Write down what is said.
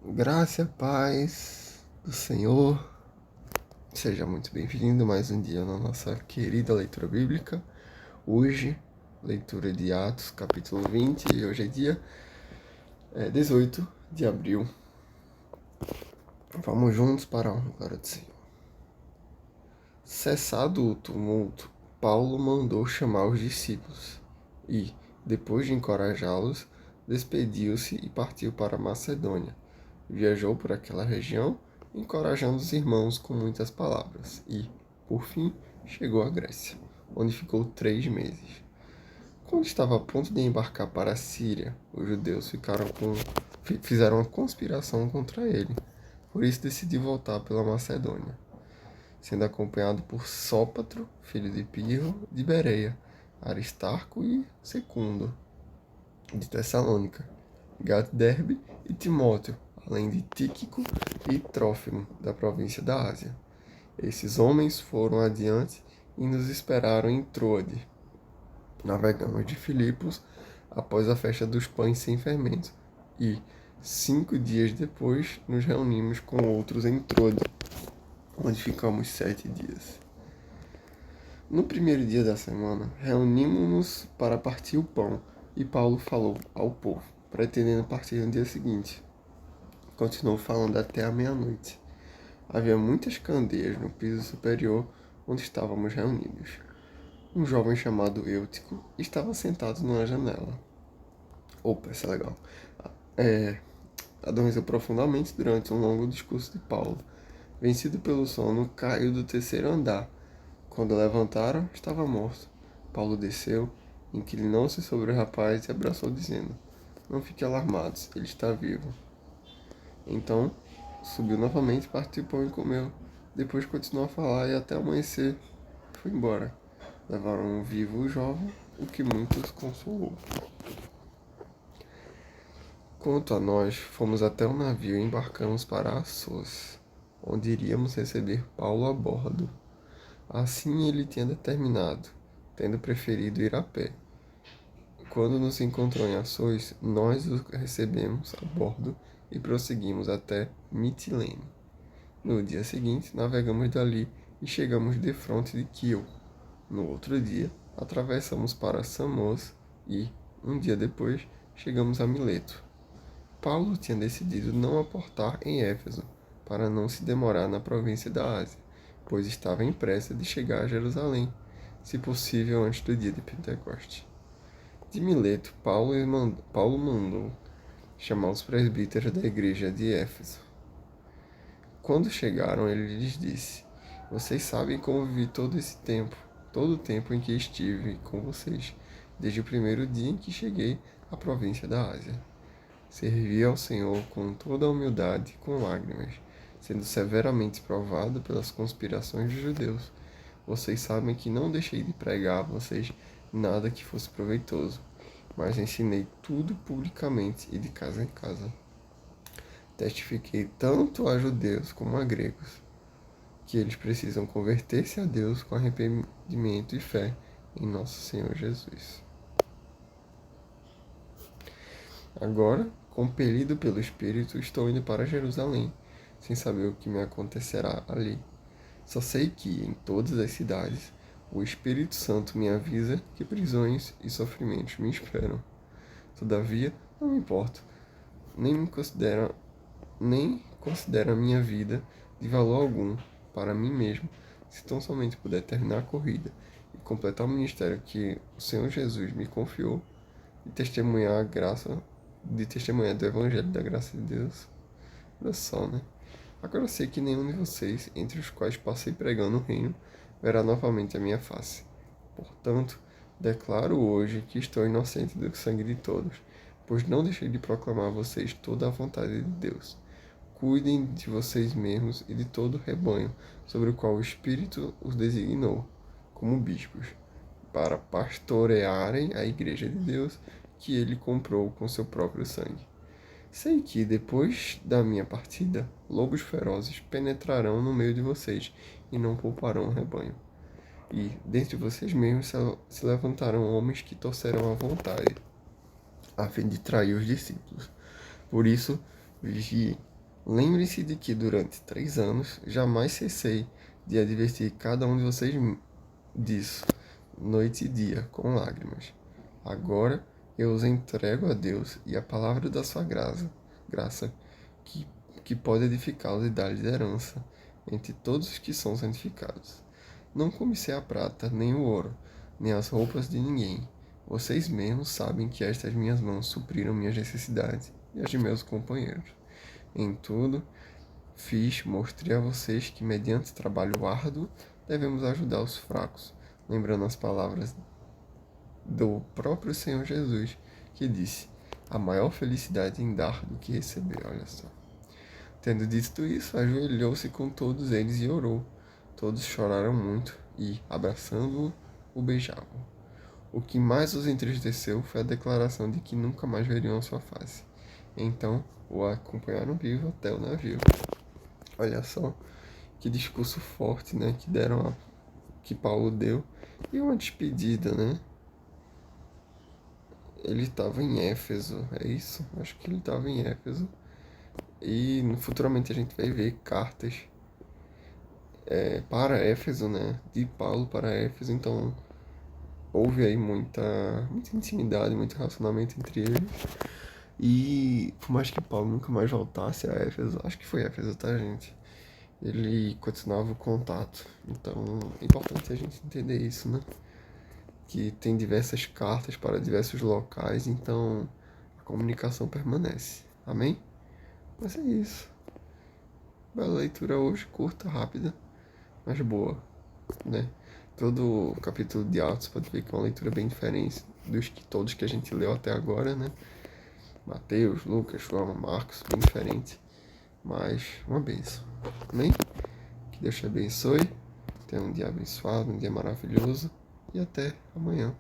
Graça e paz do Senhor. Seja muito bem-vindo mais um dia na nossa querida leitura bíblica. Hoje, leitura de Atos, capítulo 20, e hoje é dia 18 de abril. Vamos juntos para a glória do Senhor. Cessado o tumulto, Paulo mandou chamar os discípulos e, depois de encorajá-los, despediu-se e partiu para Macedônia. Viajou por aquela região, encorajando os irmãos com muitas palavras, e, por fim, chegou à Grécia, onde ficou 3 meses. Quando estava a ponto de embarcar para a Síria, os judeus fizeram uma conspiração contra ele. Por isso decidiu voltar pela Macedônia, sendo acompanhado por Sópatro, filho de Pirro, de Bereia, Aristarco e Secundo, de Tessalônica, Gato-Derbe e Timóteo, além de Tíquico e Trófimo, da província da Ásia. Esses homens foram adiante e nos esperaram em Troade. Navegamos de Filipos após a festa dos pães sem fermento e, 5 dias depois, nos reunimos com outros em Troade, onde ficamos 7 dias. No primeiro dia da semana, reunimos-nos para partir o pão, e Paulo falou ao povo, pretendendo partir no dia seguinte. Continuou falando até a meia-noite. Havia muitas candeias no piso superior onde estávamos reunidos. Um jovem chamado Eutico estava sentado numa janela. Opa, isso é legal. Adormeceu profundamente durante um longo discurso de Paulo. Vencido pelo sono, caiu do terceiro andar. Quando levantaram, estava morto. Paulo desceu, inclinou-se sobre o rapaz e abraçou, dizendo: "Não fiquem alarmados, ele está vivo." Então, subiu novamente, partiu o pão e comeu. Depois continuou a falar e até amanhecer foi embora. Levaram vivo o jovem, o que muitos consolou. Quanto a nós, fomos até o navio e embarcamos para Assos, onde iríamos receber Paulo a bordo. Assim ele tinha determinado, tendo preferido ir a pé. Quando nos encontrou em Assos, nós o recebemos a bordo e prosseguimos até Mitilene. No dia seguinte, navegamos dali e chegamos defronte de Quio. No outro dia, atravessamos para Samos e, um dia depois, chegamos a Mileto. Paulo tinha decidido não aportar em Éfeso, para não se demorar na província da Ásia, pois estava em pressa de chegar a Jerusalém, se possível antes do dia de Pentecoste. De Mileto, Paulo mandou chamar os presbíteros da igreja de Éfeso. Quando chegaram, ele lhes disse: "Vocês sabem como vivi todo o tempo em que estive com vocês, desde o primeiro dia em que cheguei à província da Ásia. Servi ao Senhor com toda a humildade e com lágrimas, sendo severamente provado pelas conspirações dos judeus. Vocês sabem que não deixei de pregar a vocês nada que fosse proveitoso, mas ensinei tudo publicamente e de casa em casa. Testifiquei tanto a judeus como a gregos que eles precisam converter-se a Deus com arrependimento e fé em nosso Senhor Jesus. Agora, compelido pelo Espírito, estou indo para Jerusalém, sem saber o que me acontecerá ali. Só sei que, em todas as cidades, o Espírito Santo me avisa que prisões e sofrimentos me esperam. Todavia, não me importo, nem considero a minha vida de valor algum para mim mesmo, se tão somente puder terminar a corrida e completar o ministério que o Senhor Jesus me confiou e testemunhar do Evangelho da graça de Deus. Olha só, né? Agora sei que nenhum de vocês, entre os quais passei pregando o reino, verá novamente a minha face. Portanto, declaro hoje que estou inocente do sangue de todos, pois não deixei de proclamar a vocês toda a vontade de Deus. Cuidem de vocês mesmos e de todo o rebanho, sobre o qual o Espírito os designou, como bispos, para pastorearem a igreja de Deus, que ele comprou com seu próprio sangue. Sei que, depois da minha partida, lobos ferozes penetrarão no meio de vocês e não pouparão o rebanho. E, dentre vocês mesmos, se levantarão homens que torcerão à vontade, a fim de trair os discípulos. Por isso, vigiem, Lembre-se de que durante 3 anos jamais cessei de advertir cada um de vocês disso, noite e dia, com lágrimas. Agora eu os entrego a Deus e a palavra da sua graça que, que pode edificá-los e dar-lhes herança entre todos os que são santificados. Não cobicei a prata, nem o ouro, nem as roupas de ninguém. Vocês mesmos sabem que estas minhas mãos supriram minhas necessidades e as de meus companheiros. Em tudo, mostrei a vocês que, mediante trabalho árduo, devemos ajudar os fracos, lembrando as palavras do próprio Senhor Jesus, que disse: a maior felicidade em dar do que receber. Olha só. Tendo dito isso, ajoelhou-se com todos eles e orou. Todos choraram muito e, abraçando-o, o beijavam. O que mais os entristeceu foi a declaração de que nunca mais veriam a sua face. Então, o acompanharam vivo até o navio. Olha só que discurso forte, né, que Paulo deu, e uma despedida, né? Ele estava em Éfeso, é isso? Acho que ele estava em Éfeso. E futuramente a gente vai ver cartas para Éfeso, né? De Paulo para Éfeso. Então houve aí muita intimidade, muito relacionamento entre eles. E por mais que Paulo nunca mais voltasse a Éfeso, acho que foi Éfeso, tá, gente? Ele continuava o contato. Então é importante a gente entender isso, né? Que tem diversas cartas para diversos locais, então a comunicação permanece. Amém? Mas é isso. Bela leitura hoje, curta, rápida, mas boa, né? Todo o capítulo de Atos pode ver que é uma leitura bem diferente dos que todos que a gente leu até agora, né? Mateus, Lucas, João, Marcos, bem diferente, mas uma bênção. Amém? Que Deus te abençoe, tenha um dia abençoado, um dia maravilhoso e até amanhã.